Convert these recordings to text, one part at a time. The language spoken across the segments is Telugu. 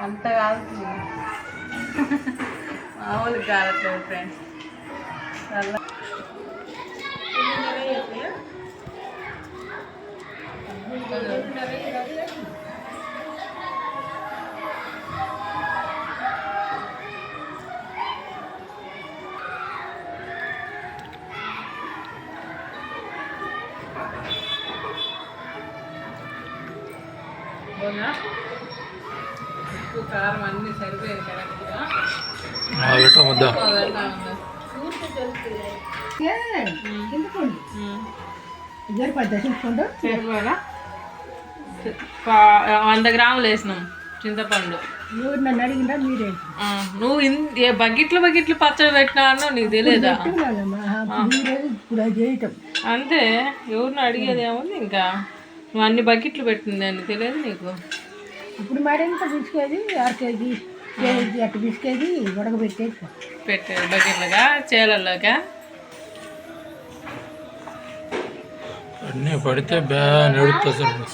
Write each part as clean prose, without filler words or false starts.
అంత కాదు మామూలు కాలట్లేదు ఫ్రెండ్స్. ఉప్పు కారం అన్నీ సరిపోయింది కరెక్ట్గా. సరిపోయాలా? 100 గ్రాములు వేసినాం చింతపండు. నన్ను అడిగిందా మీరే? నువ్వు బకెట్లు పచ్చడి పెట్టినా నీకు తెలియదా? అంతే, ఎవరిని అడిగేది ఏముంది. ఇంకా నువ్వు అన్ని బకెట్లు పెట్టింది అని తెలియదు నీకు. ఇప్పుడు మరింత బిస్కేది 6 కేజీ అట్టు బిస్కేది ఉడకబెట్టేది పెట్టేది బకెట్లుగా చేలల్లోగా అన్నీ పడితే బాగా నడుస్తుంది.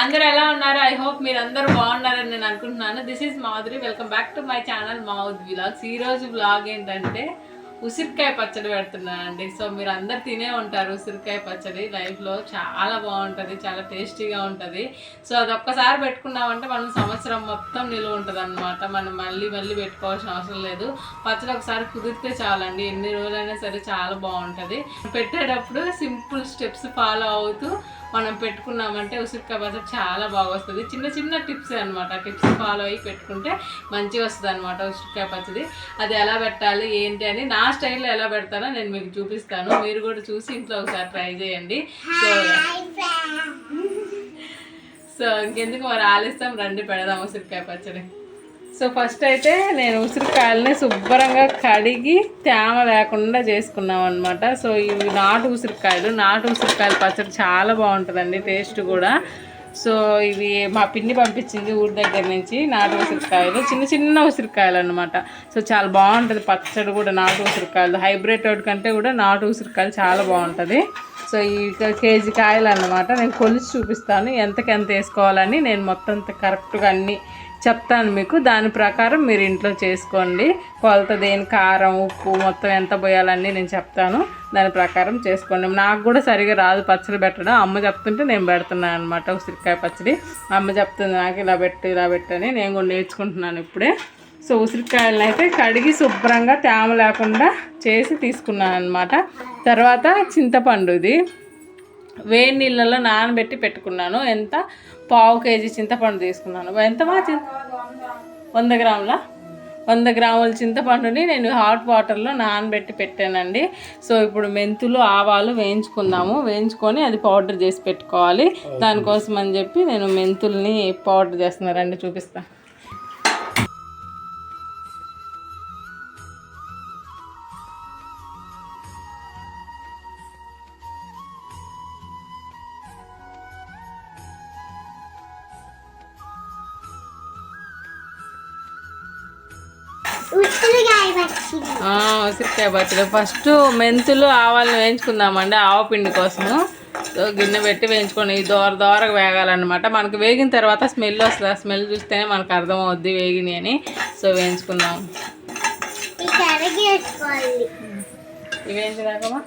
అందరూ ఎలా ఉన్నారు? ఐ హోప్ మీరు అందరూ బాగున్నారని నేను అనుకుంటున్నాను. This is Madhuri, welcome back to my channel మౌద్ వ్లాగ్స్. ఈరోజు వ్లాగ్ ఏంటంటే ఉసిరికాయ పచ్చడి పెడుతున్నానండి. సో మీరు అందరు తినే ఉంటారు ఉసిరికాయ పచ్చడి. లైఫ్లో చాలా బాగుంటుంది, చాలా టేస్టీగా ఉంటుంది. సో అది ఒక్కసారి పెట్టుకున్నామంటే మనం సంవత్సరం మొత్తం నిలువ ఉంటుంది అనమాట. మనం మళ్ళీ పెట్టుకోవాల్సిన అవసరం లేదు. పచ్చడి ఒకసారి కుదిరితే చాలండి, ఎన్ని రోజులైనా సరే చాలా బాగుంటుంది. పెట్టేటప్పుడు సింపుల్ స్టెప్స్ ఫాలో అవుతూ మనం పెట్టుకున్నామంటే ఉసిరికాయ పచ్చడి చాలా బాగా వస్తుంది. చిన్న టిప్స్ అనమాట. టిప్స్ ఫాలో అయ్యి పెట్టుకుంటే మంచిగా వస్తుంది అనమాట ఉసిరికాయ పచ్చడి. అది ఎలా పెట్టాలి ఏంటి అని నా స్టైల్లో ఎలా పెడతానో నేను మీకు చూపిస్తాను. మీరు కూడా చూసి ఇంట్లో ఒకసారి ట్రై చేయండి. సో ఇంకెందుకు మరి ఆలస్యం, రండి పెడదాం ఉసిరికాయ పచ్చడి. సో ఫస్ట్ అయితే నేను ఉసిరికాయలని శుభ్రంగా కడిగి తేమ లేకుండా చేసుకున్నాం అనమాట. సో ఇవి నాటు ఉసిరికాయల పచ్చడి చాలా బాగుంటుందండి, టేస్ట్ కూడా. సో ఇవి మా పిన్ని పంపించింది ఊరి దగ్గర నుంచి, నాటు ఉసిరికాయలు, చిన్న ఉసిరికాయలు అనమాట. సో చాలా బాగుంటుంది పచ్చడి కూడా. నాటు ఉసిరికాయలు హైబ్రిడ్ వాటి కంటే కూడా నాటు ఉసిరికాయలు చాలా బాగుంటుంది. సో ఈ కేజీ కాయలు అన్నమాట. నేను కొలిచి చూపిస్తాను ఎంతకి ఎంత వేసుకోవాలని. నేను మొత్తం కరెక్ట్గా అన్నీ చెప్తాను మీకు. దాని ప్రకారం మీరు ఇంట్లో చేసుకోండి. కొలత దేని కారం ఉప్పు మొత్తం ఎంత పోయాలన్నీ నేను చెప్తాను, దాని ప్రకారం చేసుకోండి. నాకు కూడా సరిగా రాదు పచ్చడి పెట్టడం. అమ్మ చెప్తుంటే నేను పెడుతున్నాను అనమాట ఉసిరికాయ పచ్చడి. అమ్మ చెప్తుంది నాకు ఇలా పెట్టు అని, నేను కూడా నేర్చుకుంటున్నాను ఇప్పుడే. సో ఉసిరికాయలను అయితే కడిగి శుభ్రంగా తేమ లేకుండా చేసి తీసుకున్నాను అనమాట. తర్వాత చింతపండు ఇది వేడి నీళ్ళలో నానబెట్టి పెట్టుకున్నాను. ఎంత? 1/2 కేజీ చింతపండు తీసుకున్నాను. ఎంతమా? 100 గ్రాముల 100 గ్రాముల చింతపండుని నేను హాట్ వాటర్లో నానబెట్టి పెట్టానండి. సో ఇప్పుడు మెంతులు ఆవాలు వేయించుకొని అది పౌడర్ చేసి పెట్టుకోవాలి. దానికోసం అని చెప్పి నేను మెంతుల్ని పౌడర్ చేస్తున్నారండి, చూపిస్తాను. ఉసిరికాయ పచ్చడి ఫస్ట్ మెంతులు ఆవాలను వేయించుకుందామండి ఆవపిండి కోసము. సో గిన్నె పెట్టి వేయించుకొని దోరగా వేగాలన్నమాట. మనకు వేగిన తర్వాత స్మెల్ వస్తుంది. ఆ స్మెల్ చూస్తేనే మనకు అర్థమవుద్ది వేగిని అని. సో వేయించుకుందాం. ఇవి వేయించదాకమా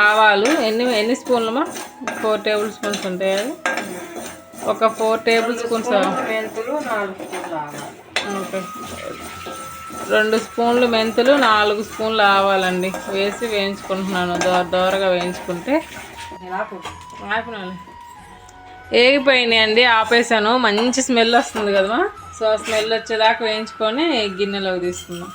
ఆవాలు ఎన్ని స్పూన్లమా? 4 టేబుల్ స్పూన్స్ ఉంటాయి. అది ఒక 4 టేబుల్ స్పూన్స్ మెంతులు, 4 స్పూన్లు ఆవాలు. ఓకే, 2 స్పూన్లు మెంతులు, 4 స్పూన్లు ఆవాలండి వేసి వేయించుకుంటున్నాను. దోరగా వేయించుకుంటే ఏగిపోయినాయి అండి, ఆపేసాను. మంచి స్మెల్ వస్తుంది కదా. సో ఆ స్మెల్ వచ్చేదాకా వేయించుకొని గిన్నెలోకి తీసుకుందాం.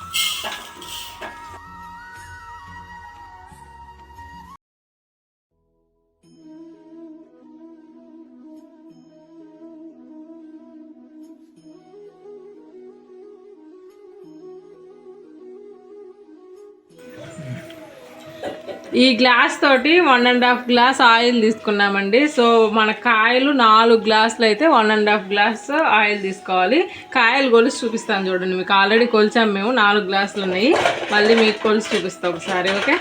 ఈ గ్లాస్ తోటి 1.5 గ్లాస్ ఆయిల్ తీసుకున్నామండి. సో మన కాయలు 4 గ్లాసులు అయితే 1.5 గ్లాస్ ఆయిల్ తీసుకోవాలి. కాయలు కొలిసి చూపిస్తాను చూడండి. మీకు ఆల్రెడీ కొలిచాము మేము, 4 గ్లాసులు ఉన్నాయి. మళ్ళీ మీకు కొలిసి చూపిస్తాం ఒకసారి. ఓకే,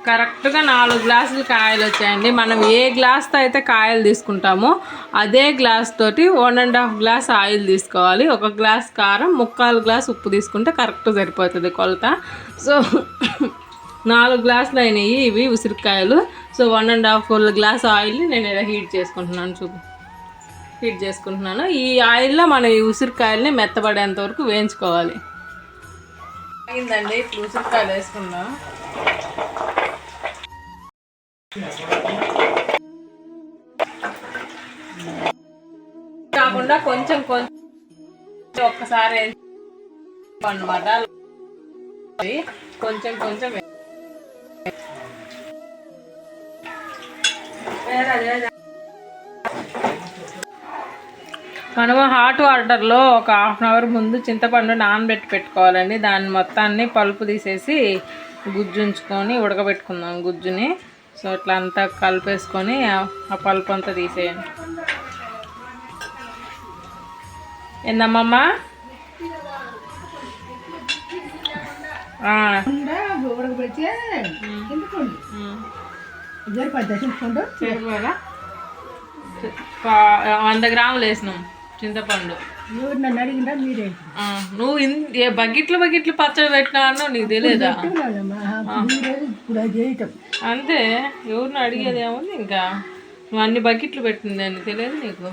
కరెక్ట్గా 4 గ్లాసులు కాయలు వచ్చాయండి. మనం ఏ గ్లాస్తో అయితే కాయలు తీసుకుంటామో అదే గ్లాస్ తోటి 1.5 గ్లాస్ ఆయిల్ తీసుకోవాలి. 1 గ్లాస్ కారం, 3/4 గ్లాస్ ఉప్పు తీసుకుంటే కరెక్ట్ సరిపోతుంది కొలత. సో 4 గ్లాసులు అయినాయి ఇవి ఉసిరికాయలు. సో 1.5 గ్లాస్ ఆయిల్ని నేను ఇలా హీట్ చేసుకుంటున్నాను. ఈ ఆయిల్లో మనం ఈ ఉసిరికాయలని మెత్తబడేంత వరకు వేయించుకోవాలి. అయిందండి, ఇప్పుడు ఉసిరికాయలు వేసుకుందాం. కాకుండా కొంచెం ఒక్కసారి అన్నమాట, కొంచెం మనము హాట్ వాటర్లో ఒక 1/2 అవర్ ముందు చింతపండు నానబెట్టి పెట్టుకోవాలండి. దాన్ని మొత్తాన్ని పలుపు తీసేసి గుజ్జు ఉంచుకొని ఉడకబెట్టుకుందాం గుజ్జుని. సో ఇట్లా అంతా కలిపేసుకొని ఆ పలుపు అంతా తీసేయండి. ఏందమ్మమ్మ? ఉడకబెడితే 100 గ్రాములు వేసినాం చింతపండు. నన్ను అడిగిందా మీరే? నువ్వు బకెట్లు పచ్చడి పెట్టినా నీకు తెలియదా? అంతే, ఎవరిని అడిగేది ఏముంది. ఇంకా నువ్వు అన్ని బకెట్లు పెట్టిందని తెలియదు నీకు?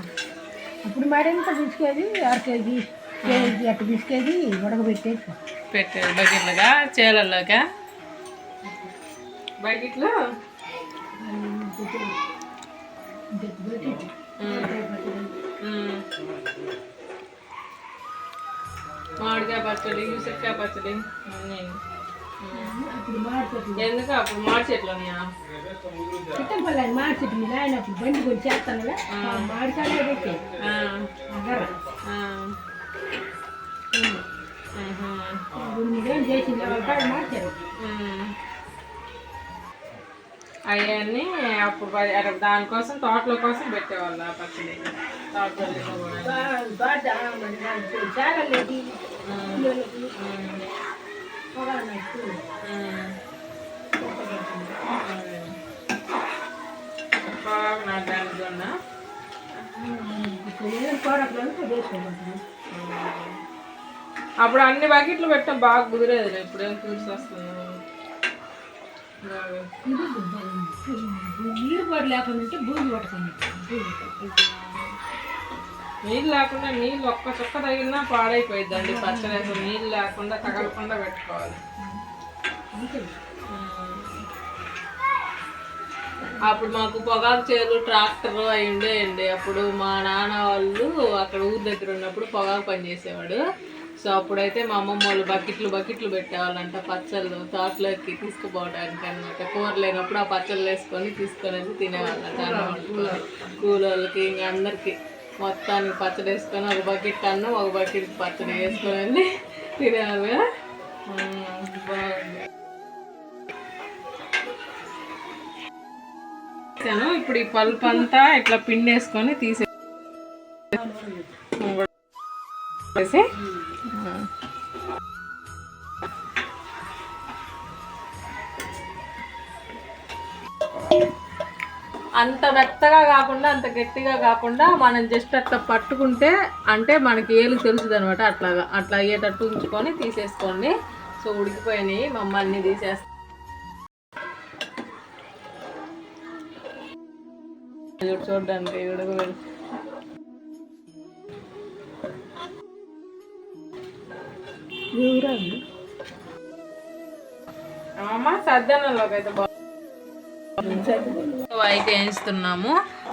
అప్పుడు మరింత పిసికేది 1/2 కేజీ అట్లా పిసికేది ఉడకబెట్టేది పెట్టేది బకెట్లుగా, చేలల్లోకా బకెట్లు. మామిడికాయ పచ్చడి, ఉసిరికాయ పచ్చడి అన్నీ. ఎందుకు అప్పుడు మామిడి చెట్లు ఉన్నాయా? చిట్టంపల్లి మామిడి చెట్టు మీద ఆయన అప్పుడు బండి కొంచెం చేస్తాను కదా, మామిడికాయలు పెట్టి చేసింది మార్చారు. అవన్నీ అప్పుడు దానికోసం తోటల కోసం పెట్టేవాళ్ళు ఆ పచ్చడి. తోటలో బాగా నాటడానికి ఉన్నా అప్పుడు అన్ని బకెట్లు పెట్టాం, బాగా కుదిరేది. ఇప్పుడేం కూర్చి వస్తుంది. నీరు పొడి లేకుండా భూమి పడుతుంది. నీళ్ళు లేకుండా, నీళ్ళు ఒక్క చుక్క తగిలినా పాడైపోయిద్దండి పచ్చడి. అసలు నీళ్ళు లేకుండా తగలకుండా పెట్టుకోవాలి. అప్పుడు మాకు పొగాకు చేలు, ట్రాక్టర్ అవి ఉండేయండి. అప్పుడు మా నాన్న వాళ్ళు అక్కడ ఊరి దగ్గర ఉన్నప్పుడు పొగాకు పని చేసేవాడు. సో అప్పుడైతే మా అమ్మమ్మ వాళ్ళు బకెట్లు పెట్టేవాళ్ళంట పచ్చళ్ళు తోటలోకి తీసుకుపోవడానికి అనమాట. కూర లేనప్పుడు ఆ పచ్చళ్ళు వేసుకొని తీసుకొని తినేవాళ్ళంట. కూలోళ్ళకి ఇంకా అందరికీ మొత్తానికి పచ్చడి వేసుకొని ఒక బకెట్ అన్నం, ఒక బకెట్ పచ్చడి వేసుకొని తినేవాళ్ళు. బాగుంది. ఇప్పుడు ఈ పల్ప్ అంతా ఇట్లా పిండేసుకొని తీసేసి అంత మెత్తగా కాకుండా అంత గట్టిగా కాకుండా మనం జస్ట్ అట్లా పట్టుకుంటే అంటే మనకి ఏలు తెలుస్తుంది అనమాట. అట్లా అయ్యేటట్టు ఉంచుకొని తీసేసుకోండి. సో ఉడికిపోయినాయి, మమ్మల్ని తీసేస్తాం. చూడడానికి ఉడకబెట్టి అమ్మ సద్దనంలోకి అయితే అయితే వేయించుతున్నాము.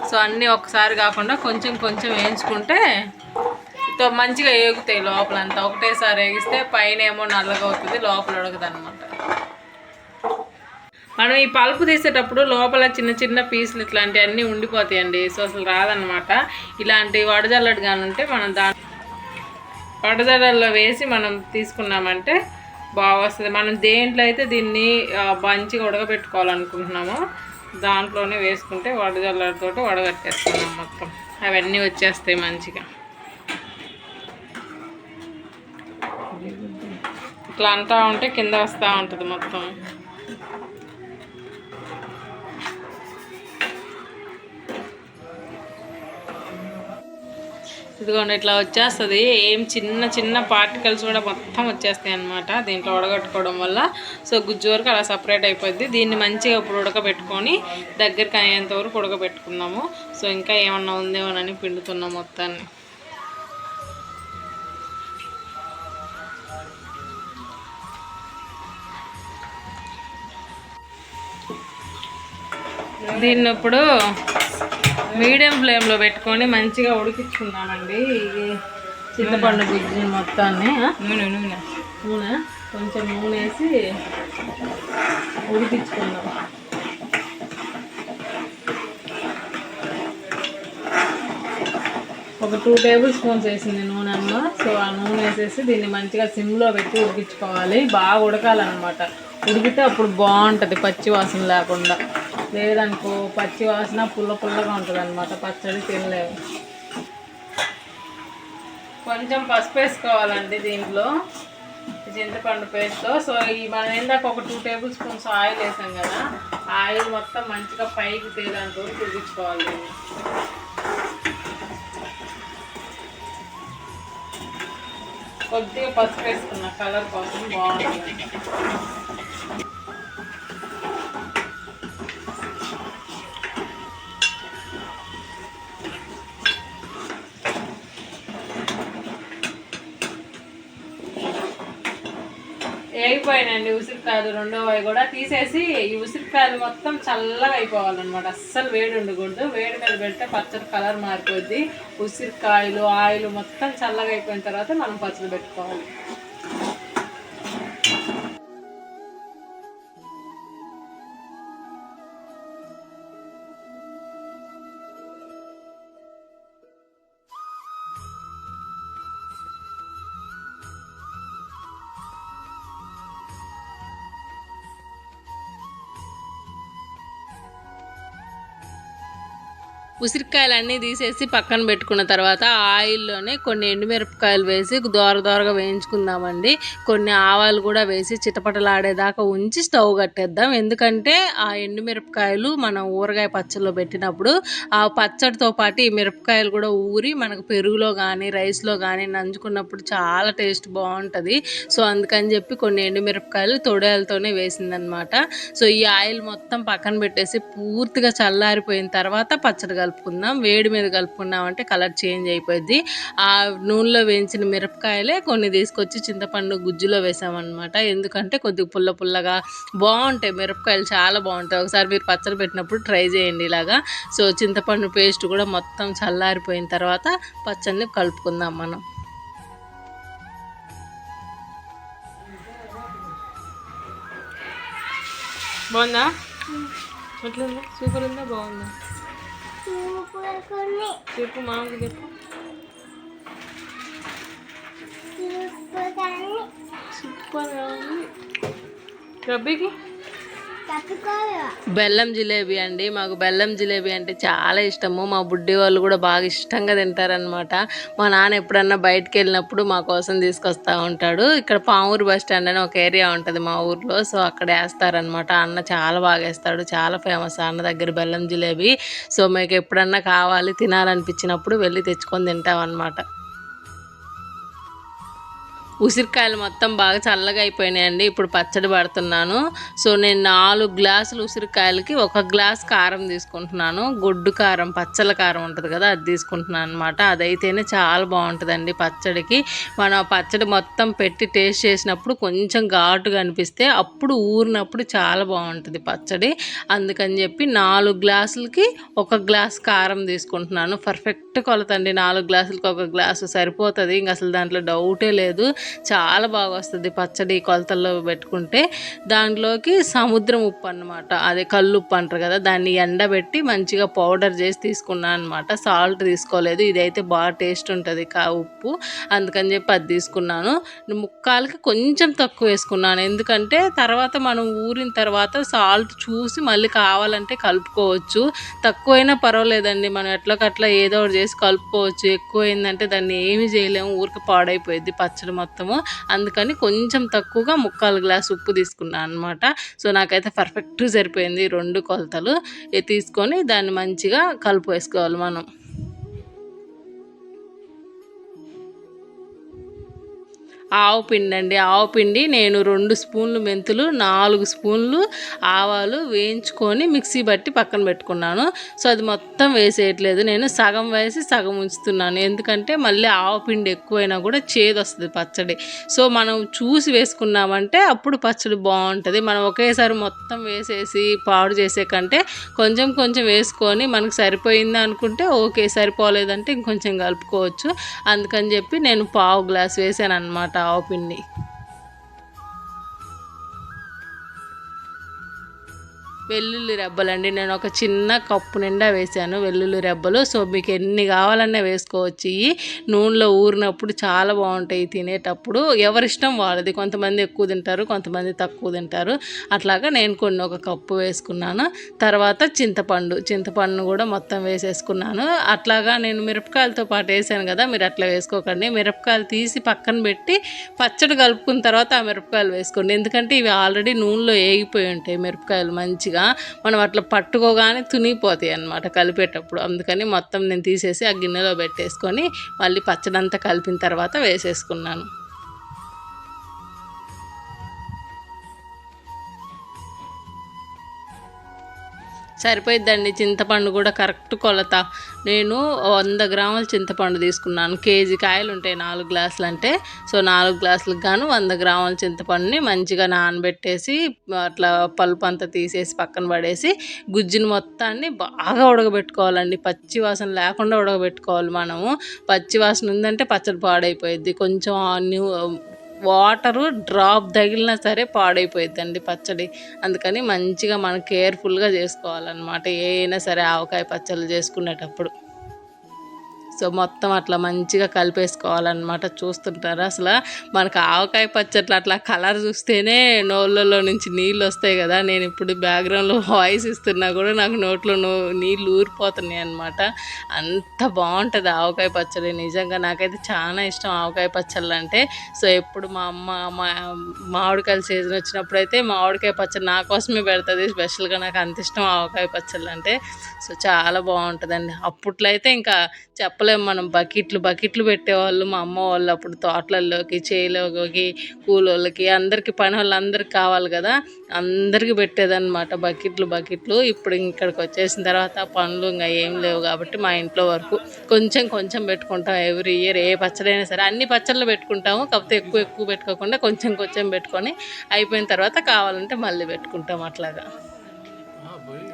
సో అన్నీ ఒకసారి కాకుండా కొంచెం కొంచెం వేయించుకుంటే మంచిగా ఏగుతాయి లోపలంతా. ఒకటేసారి వేగిస్తే పైన ఏమో నల్లగా అవుతుంది, లోపల ఉడకదు అనమాట. మనం ఈ పలుపు తీసేటప్పుడు లోపల చిన్న చిన్న పీసులు ఇట్లాంటివన్నీ ఉండిపోతాయండి. సో అసలు రాదనమాట. ఇలాంటి వడజల్లడు కానీ ఉంటే మనం వడజల్లల్లో వేసి మనం తీసుకున్నామంటే బాగా వస్తుంది. మనం దేంట్లో అయితే దీన్ని మంచిగా ఉడకబెట్టుకోవాలనుకుంటున్నామో దాంట్లోనే వేసుకుంటే వడజల్లడితో వడగట్టేస్తున్నాం మొత్తం. అవన్నీ వచ్చేస్తాయి మంచిగా. ఇట్లా అంటా ఉంటే కింద వస్తూ ఉంటుంది మొత్తం. ఇదిగోండి ఇట్లా వచ్చేస్తుంది. ఏం చిన్న చిన్న పార్టికల్స్ కూడా మొత్తం వచ్చేస్తాయి అన్నమాట దీంట్లో ఉడకట్టుకోవడం వల్ల. సో గుజ్జు వరకు అలా సపరేట్ అయిపోద్ది. దీన్ని మంచిగా ఇప్పుడు ఉడకబెట్టుకొని దగ్గరికి అయ్యేంత వరకు ఉడకబెట్టుకున్నాము. సో ఇంకా ఏమన్నా ఉందేమోనని పిండుతున్నాం మొత్తాన్ని. దీన్ని ఇప్పుడు మీడియం ఫ్లేమ్లో పెట్టుకొని మంచిగా ఉడికించుకుందామండి. ఇది చింతపండు గుజ్జు మొత్తాన్ని నూనె కొంచెం నూనె వేసి ఉడికించుకుందాం. ఒక 2 టేబుల్ స్పూన్స్ వేసింది నూనె అమ్మ. సో ఆ నూనె వేసేసి దీన్ని మంచిగా సిమ్లో పెట్టి ఉడికించుకోవాలి. బాగా ఉడకాలన్నమాట. ఉడికితే అప్పుడు బాగుంటుంది పచ్చి వాసన లేకుండా. లేదనుకో పచ్చి వాసన పుల్లగా ఉంటుంది అనమాట. పచ్చడి తినలేము. కొంచెం పసుపు వేసుకోవాలండి దీంట్లో చింతపండు పేస్ట్లో. సో ఈ మనం ఏందాక ఒక 2 టేబుల్ స్పూన్స్ ఆయిల్ వేసాం కదా, ఆయిల్ మొత్తం మంచిగా పైకి తేలాంటి వరకు ఉడికించుకోవాలి. కొద్దిగా పసుపు వేసుకున్న కలర్ కోసం బాగుంటుంది. వేగిపోయినండి ఉసిరికాయలు. రెండోవి కూడా తీసేసి ఈ ఉసిరికాయలు మొత్తం చల్లగా అయిపోవాలన్నమాట. అస్సలు వేడి ఉండకూడదు. వేడి మీద పెడితే పచ్చడి కలర్ మారిపోద్ది. ఉసిరికాయలు ఆయిల్ మొత్తం చల్లగా అయిపోయిన తర్వాత మనం పచ్చడి పెట్టుకోవాలి. ఉసిరికాయలన్నీ తీసేసి పక్కన పెట్టుకున్న తర్వాత ఆయిల్లోనే కొన్ని ఎండుమిరపకాయలు వేసి దోరగా వేయించుకుందామండి. కొన్ని ఆవాలు కూడా వేసి చిటపటలాడేదాకా ఉంచి స్టవ్ కట్టేద్దాం. ఎందుకంటే ఆ ఎండుమిరపకాయలు మనం ఊరగాయ పచ్చడిలో పెట్టినప్పుడు ఆ పచ్చడితో పాటు ఈ మిరపకాయలు కూడా ఊరి మనకు పెరుగులో కానీ రైస్లో కానీ నంచుకున్నప్పుడు చాలా టేస్ట్ బాగుంటుంది. సో అందుకని చెప్పి కొన్ని ఎండుమిరపకాయలు తొడేలతోనే వేసిందనమాట. సో ఈ ఆయిల్ మొత్తం పక్కన పెట్టేసి పూర్తిగా చల్లారిపోయిన తర్వాత పచ్చడి కలుపుకుందాం. వేడి మీద కలుపుకున్నాం అంటే కలర్ చేంజ్ అయిపోద్ది. ఆ నూనెలో వేయించిన మిరపకాయలే కొన్ని తీసుకొచ్చి చింతపండు గుజ్జులో వేసామన్నమాట. ఎందుకంటే కొద్దిగా పుల్లగా బాగుంటాయి మిరపకాయలు, చాలా బాగుంటాయి. ఒకసారి మీరు పచ్చడి పెట్టినప్పుడు ట్రై చేయండి ఇలాగా. సో చింతపండు పేస్ట్ కూడా మొత్తం చల్లారిపోయిన తర్వాత పచ్చడిని కలుపుకుందాం మనం. బాగుందా? ఎట్లుందా? సూపర్ ఉందా? బాగుందా? చెప్పు మామూలు చెప్పు. సూపర్గా ఉంది. రబ్బీకి బెల్లం జిలేబీ అండి. మాకు బెల్లం జిలేబీ అంటే చాలా ఇష్టము. మా బుడ్డి వాళ్ళు కూడా బాగా ఇష్టంగా తింటారనమాట. మా నాన్న ఎప్పుడన్నా బయటకు వెళ్ళినప్పుడు మా కోసం తీసుకొస్తూ ఉంటాడు. ఇక్కడ పామూరు బస్ స్టాండ్ అని ఒక ఏరియా ఉంటుంది మా ఊర్లో. సో అక్కడ వేస్తారనమాట. అన్న చాలా బాగా వేస్తాడు. చాలా ఫేమస్ అన్న దగ్గర బెల్లం జిలేబీ. సో మీకు ఎప్పుడన్నా కావాలి తినాలనిపించినప్పుడు వెళ్ళి తెచ్చుకొని తింటాం అనమాట. ఉసిరికాయలు మొత్తం బాగా చల్లగా అయిపోయినాయండి. ఇప్పుడు పచ్చడి పడుతున్నాను. సో నేను 4 గ్లాసులు ఉసిరికాయలకి 1 గ్లాస్ కారం తీసుకుంటున్నాను. గొడ్డు కారం, పచ్చల కారం ఉంటుంది కదా, అది తీసుకుంటున్నాను అనమాట. అదైతేనే చాలా బాగుంటుందండి పచ్చడికి. మనం పచ్చడి మొత్తం పెట్టి టేస్ట్ చేసినప్పుడు కొంచెం ఘాటుగా అనిపిస్తే అప్పుడు ఊరినప్పుడు చాలా బాగుంటుంది పచ్చడి. అందుకని చెప్పి 4 గ్లాసులకి 1 గ్లాస్ కారం తీసుకుంటున్నాను. పర్ఫెక్ట్ కొలతండి. 4 గ్లాసులకి 1 గ్లాసు సరిపోతుంది. ఇంక అసలు దాంట్లో డౌటే లేదు. చాలా బాగా వస్తుంది పచ్చడి కొలతల్లో పెట్టుకుంటే. దాంట్లోకి సముద్రం ఉప్పు అన్నమాట, అదే కళ్ళు ఉప్పు అంటారు కదా, దాన్ని ఎండబెట్టి మంచిగా పౌడర్ చేసి తీసుకున్నాను అనమాట. సాల్ట్ తీసుకోలేదు. ఇదైతే బాగా టేస్ట్ ఉంటుంది ఉప్పు, అందుకని చెప్పి అది తీసుకున్నాను. ముక్కాలకి కొంచెం తక్కువ వేసుకున్నాను. ఎందుకంటే తర్వాత మనం ఊరిన తర్వాత సాల్ట్ చూసి మళ్ళీ కావాలంటే కలుపుకోవచ్చు. తక్కువైనా పర్వాలేదండి, మనం ఎట్లకట్లా ఏదో ఒకటి చేసి కలుపుకోవచ్చు. ఎక్కువైందంటే దాన్ని ఏమీ చేయలేము, ఊరికి పాడైపోయింది పచ్చడి మొత్తము. అందుకని కొంచెం తక్కువగా 3/4 గ్లాస్ ఉప్పు తీసుకున్నాను అనమాట. సో నాకైతే పర్ఫెక్ట్ సరిపోయింది 2 కొలతలు. తీసుకొని దాన్ని మంచిగా కలుపు వేసుకోవాలి మనం. ఆవు పిండి అండి. ఆవు పిండి నేను 2 స్పూన్లు మెంతులు, 4 స్పూన్లు ఆవాలు వేయించుకొని మిక్సీ బట్టి పక్కన పెట్టుకున్నాను. సో అది మొత్తం వేసేయట్లేదు, నేను సగం వేసి సగం ఉంచుతున్నాను. ఎందుకంటే మళ్ళీ ఆవు పిండి ఎక్కువైనా కూడా చేదు వస్తుంది పచ్చడి. సో మనం చూసి వేసుకున్నామంటే అప్పుడు పచ్చడి బాగుంటుంది. మనం ఒకేసారి మొత్తం వేసేసి పాడు చేసే కంటే కొంచెం కొంచెం వేసుకొని మనకు సరిపోయింది అనుకుంటే ఓకే, సరిపోలేదంటే ఇంకొంచెం కలుపుకోవచ్చు. అందుకని చెప్పి నేను 1/2 గ్లాస్ వేసాను అనమాట ఆవు పిండి. వెల్లుల్లి రెబ్బలండి, నేను ఒక చిన్న కప్పు నిండా వేసాను వెల్లుల్లి రెబ్బలు. సో మీకు ఎన్ని కావాలన్నా వేసుకోవచ్చు. ఇవి నూనెలో ఊరినప్పుడు చాలా బాగుంటాయి తినేటప్పుడు. ఎవరిష్టం వాళ్ళది, కొంతమంది ఎక్కువ తింటారు, కొంతమంది తక్కువ తింటారు. అట్లాగా నేను కొన్ని 1 కప్పు వేసుకున్నాను. తర్వాత చింతపండు కూడా మొత్తం వేసేసుకున్నాను. అట్లాగా నేను మిరపకాయలతో పాటు వేసాను కదా, మీరు అట్లా వేసుకోకండి. మిరపకాయలు తీసి పక్కన పెట్టి పచ్చడి కలుపుకున్న తర్వాత ఆ మిరపకాయలు వేసుకోండి. ఎందుకంటే ఇవి ఆల్రెడీ నూనెలో వేగిపోయి ఉంటాయి మిరపకాయలు మంచిగా. మనం అట్లా పట్టుకోగానే తునిగిపోతాయి అన్నమాట కలిపేటప్పుడు. అందుకని మొత్తం నేను తీసేసి ఆ గిన్నెలో పెట్టేసుకొని మళ్ళీ పచ్చడంతా కలిపిన తర్వాత వేసేసుకున్నాను. సరిపోయిద్దండి. చింతపండు కూడా కరెక్ట్ కొలత. నేను 100 గ్రాముల చింతపండు తీసుకున్నాను. కేజీ కాయలు ఉంటాయి 4 గ్లాసులు అంటే. సో 4 గ్లాసులకు గాను 100 గ్రాముల చింతపండుని మంచిగా నానబెట్టేసి అట్లా పలుపు అంతా తీసేసి పక్కన పడేసి గుజ్జుని మొత్తాన్ని బాగా ఉడకబెట్టుకోవాలండి. పచ్చి వాసన లేకుండా ఉడకబెట్టుకోవాలి మనము. పచ్చి వాసన ఉందంటే పచ్చడి పాడైపోయిద్ది. కొంచెం వాటరు డ్రాప్ తగిలినా సరే పాడైపోయిద్దండి పచ్చడి. అందుకని మంచిగా మనం కేర్ఫుల్గా చేసుకోవాలన్నమాట ఏ అయినా సరే ఆవకాయ పచ్చళ్ళు చేసుకునేటప్పుడు. సో మొత్తం అట్లా మంచిగా కలిపేసుకోవాలన్నమాట. చూస్తుంటారు అసలు మనకు ఆవకాయ పచ్చట్లు అట్లా కలర్ చూస్తేనే నోళ్ళలో నుంచి నీళ్ళు వస్తాయి కదా. నేను ఇప్పుడు బ్యాక్గ్రౌండ్లో వాయిస్ ఇస్తున్నా కూడా నాకు నోట్లో నీళ్ళు ఊరిపోతున్నాయి అన్నమాట. అంత బాగుంటుంది ఆవకాయ పచ్చడి. నిజంగా నాకైతే చాలా ఇష్టం ఆవకాయ పచ్చళ్ళు అంటే. సో ఎప్పుడు మా అమ్మ మామిడికాయల సీజన్ వచ్చినప్పుడు అయితే మామిడికాయ పచ్చడి నా కోసమే పెడుతుంది స్పెషల్గా. నాకు అంత ఇష్టం ఆవకాయ పచ్చళ్ళు అంటే. సో చాలా బాగుంటుందండి. అప్పట్లో అయితే ఇంకా చెప్పలేము మనం, బకెట్లు పెట్టేవాళ్ళు మా అమ్మ వాళ్ళు. అప్పుడు తోటలలోకి చేలోకి కూలోళ్ళకి అందరికీ పని వాళ్ళందరికీ కావాలి కదా, అందరికీ పెట్టేదన్నమాట బకెట్లు. ఇప్పుడు ఇక్కడికి వచ్చేసిన తర్వాత పనులు ఇంకా ఏం లేవు కాబట్టి మా ఇంట్లో వరకు కొంచెం పెట్టుకుంటాం. ఎవ్రీ ఇయర్ ఏ పచ్చడి అయినా సరే అన్ని పచ్చళ్ళు పెట్టుకుంటాము. కాకపోతే ఎక్కువ పెట్టుకోకుండా కొంచెం పెట్టుకొని అయిపోయిన తర్వాత కావాలంటే మళ్ళీ పెట్టుకుంటాం అట్లాగా.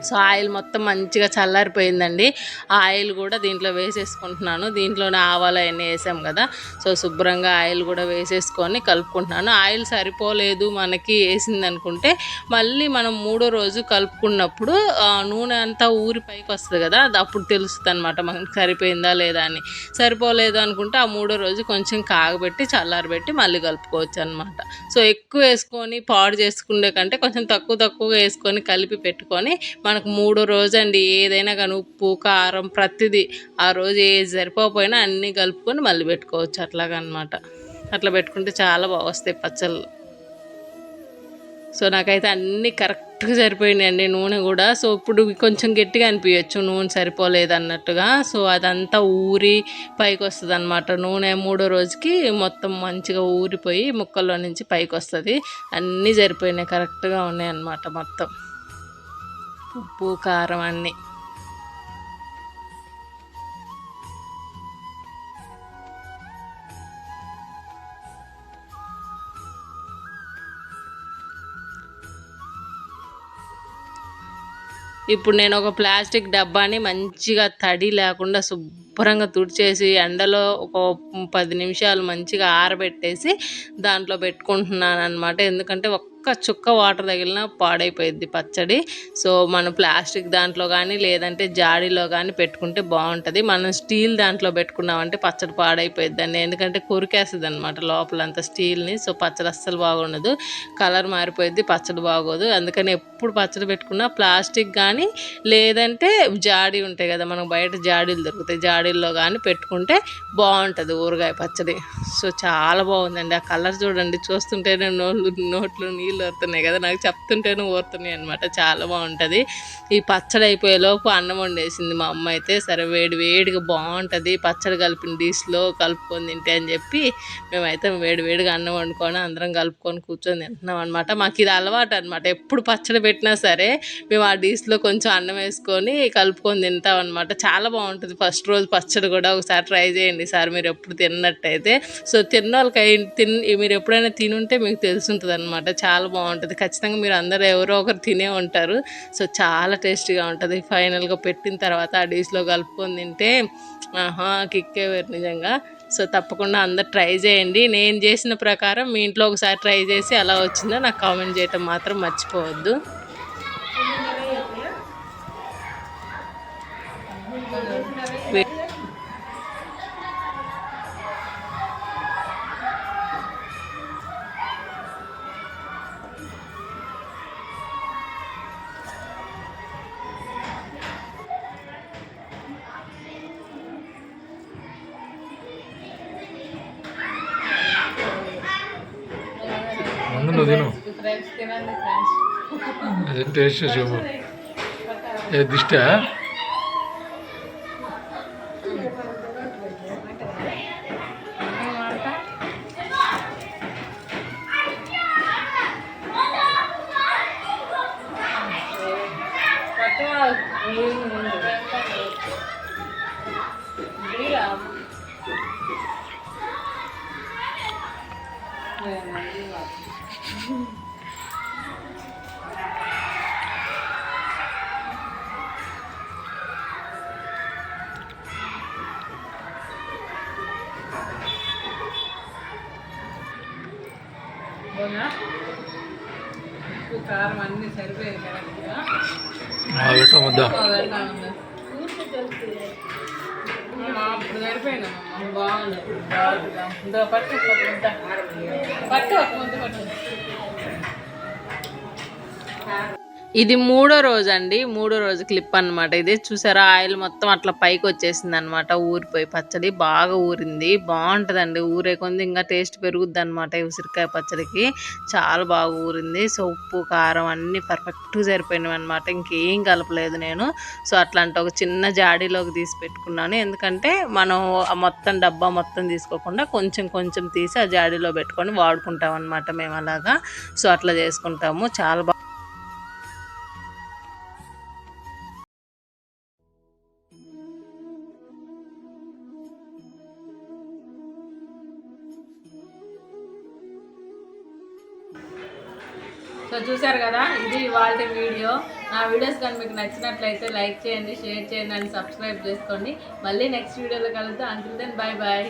సో ఆయిల్ మొత్తం మంచిగా చల్లారిపోయిందండి. ఆ ఆయిల్ కూడా దీంట్లో వేసేసుకుంటున్నాను. దీంట్లోనే ఆవాలు అవన్నీ వేసాం కదా, సో శుభ్రంగా ఆయిల్ కూడా వేసేసుకొని కలుపుకుంటున్నాను. ఆయిల్ సరిపోలేదు మనకి వేసింది అనుకుంటే మళ్ళీ మనం 3వ రోజు కలుపుకున్నప్పుడు నూనె అంతా ఊరి పైకి వస్తుంది కదా, అది అప్పుడు తెలుస్తుంది అనమాట మనకి సరిపోయిందా లేదా అని. సరిపోలేదు అనుకుంటే ఆ 3వ రోజు కొంచెం కాగబెట్టి చల్లారబెట్టి మళ్ళీ కలుపుకోవచ్చు అనమాట. సో ఎక్కువ వేసుకొని పాడు చేసుకునే కంటే కొంచెం తక్కువగా వేసుకొని కలిపి పెట్టుకొని మనకు 3వ రోజు అండి ఏదైనా కానీ ఉప్పు కారం ప్రతిదీ ఆ రోజు ఏది సరిపోకపోయినా అన్నీ కలుపుకొని మళ్ళీ పెట్టుకోవచ్చు అట్లాగనమాట. అట్లా పెట్టుకుంటే చాలా బాగా వస్తాయి పచ్చళ్ళు. సో నాకైతే అన్నీ కరెక్ట్గా సరిపోయినాయండి నూనె కూడా. సో ఇప్పుడు కొంచెం గట్టిగా అనిపించచ్చు నూనె సరిపోలేదు అన్నట్టుగా. సో అదంతా ఊరి పైకి వస్తుంది అనమాట. నూనె 3వ రోజుకి మొత్తం మంచిగా ఊరిపోయి ముక్కల్లో నుంచి పైకి వస్తుంది. అన్నీ సరిపోయినాయి, కరెక్ట్గా ఉన్నాయి అన్నమాట. మొత్తం ఉప్పు కారం అన్నీ. ఇప్పుడు నేను ఒక ప్లాస్టిక్ డబ్బాని మంచిగా తడి లేకుండా శుభ్రంగా తుడిచేసి ఎండలో ఒక 10 నిమిషాలు మంచిగా ఆరబెట్టేసి దాంట్లో పెట్టుకుంటున్నాను అనమాట. ఎందుకంటే ఒక్క చుక్క వాటర్ తగిలినా పాడైపోయింది పచ్చడి. సో మనం ప్లాస్టిక్ దాంట్లో కానీ లేదంటే జాడీలో కానీ పెట్టుకుంటే బాగుంటుంది. మనం స్టీల్ దాంట్లో పెట్టుకున్నామంటే పచ్చడి పాడైపోయిద్దండి, ఎందుకంటే కొరికేస్తుంది అనమాట లోపలంతా స్టీల్ని. సో పచ్చడి అస్సలు బాగుండదు, కలర్ మారిపోయిద్ది, పచ్చడి బాగోదు. అందుకని ఎప్పుడు పచ్చడి పెట్టుకున్నా ప్లాస్టిక్ కానీ లేదంటే జాడీ ఉంటాయి కదా, మనకు బయట జాడీలు దొరుకుతాయి, జాడీల్లో కానీ పెట్టుకుంటే బాగుంటుంది ఊరగాయ పచ్చడి. సో చాలా బాగుందండి. ఆ కలర్ చూడండి, చూస్తుంటేనే నోట్లో నీళ్ళు ఊరుతున్నాయి కదా, నాకు చెప్తుంటేనే ఊరుతున్నాయి అనమాట. చాలా బాగుంటుంది. ఈ పచ్చడి అయిపోయేలోపు అన్నం వండేసింది మా అమ్మ అయితే. సరే వేడిగా బాగుంటుంది పచ్చడి కలిపిన డిష్లో కలుపుకొని తింటే అని చెప్పి మేమైతే వేడిగా అన్నం వండుకొని అందరం కలుపుకొని కూర్చొని తింటున్నాం అనమాట. మాకు ఇది అలవాటు అనమాట. ఎప్పుడు పచ్చడి పెట్టినా సరే మేము ఆ డిష్లో కొంచెం అన్నం వేసుకొని కలుపుకొని తింటాం అనమాట. చాలా బాగుంటుంది. ఫస్ట్ రోజు పచ్చడి కూడా ఒకసారి ట్రై చేయండి సార్ మీరు ఎప్పుడు తిన్నట్టయితే. సో తిన్న వాళ్ళకి మీరు ఎప్పుడైనా తినుంటే మీకు తెలుసుంటుంది అనమాట. చాలా బాగుంటుంది. ఖచ్చితంగా మీరు అందరూ ఎవరో ఒకరు తినే ఉంటారు. సో చాలా టేస్టీగా ఉంటుంది. ఫైనల్గా పెట్టిన తర్వాత ఆ డిష్లో కలుపుకొని తింటే కిక్కే వేరు నిజంగా. సో తప్పకుండా అందరు ట్రై చేయండి. నేను చేసిన ప్రకారం మీ ఇంట్లో ఒకసారి ట్రై చేసి ఎలా వచ్చిందో నాకు కామెంట్ చేయటం మాత్రం మర్చిపోవద్దు. తిను అదే టేస్ట్ చూపు. ఏ దిష్ట ఉప్పు కారం అన్నీ సరిపోయాయి కరెక్ట్గా. అప్పుడు సరిపోయినామమ్మా, బాగుంది. పట్టు ఒక ముద్ద పట్టు. ఇది 3వ రోజు అండి, 3వ రోజు క్లిప్ అనమాట ఇది. చూసారా ఆయిల్ మొత్తం అట్లా పైకి వచ్చేసింది అనమాట, ఊరిపోయి పచ్చడి బాగా ఊరింది. బాగుంటుందండి, ఊరే కొంది ఇంకా టేస్ట్ పెరుగుద్ది అనమాట ఈ ఉసిరికాయ పచ్చడికి. చాలా బాగా ఊరింది. సో ఉప్పు కారం అన్నీ పర్ఫెక్ట్గా సరిపోయినాయి అనమాట, ఇంకేం కలపలేదు నేను. సో అట్లాంటి ఒక చిన్న జాడీలోకి తీసి పెట్టుకున్నాను, ఎందుకంటే మనం మొత్తం డబ్బా మొత్తం తీసుకోకుండా కొంచెం తీసి ఆ జాడీలో పెట్టుకొని వాడుకుంటాం అనమాట మేము అలాగా. సో అట్లా చేసుకుంటాము. చాలా బాగా సో చూసారు కదా, ఇది ఇవాళ వీడియో. నా వీడియోస్ కానీ మీకు నచ్చినట్లయితే లైక్ చేయండి, షేర్ చేయండి అండ్ సబ్స్క్రైబ్ చేసుకోండి. మళ్ళీ నెక్స్ట్ వీడియోలో కలుద్దాం. Until then bye bye.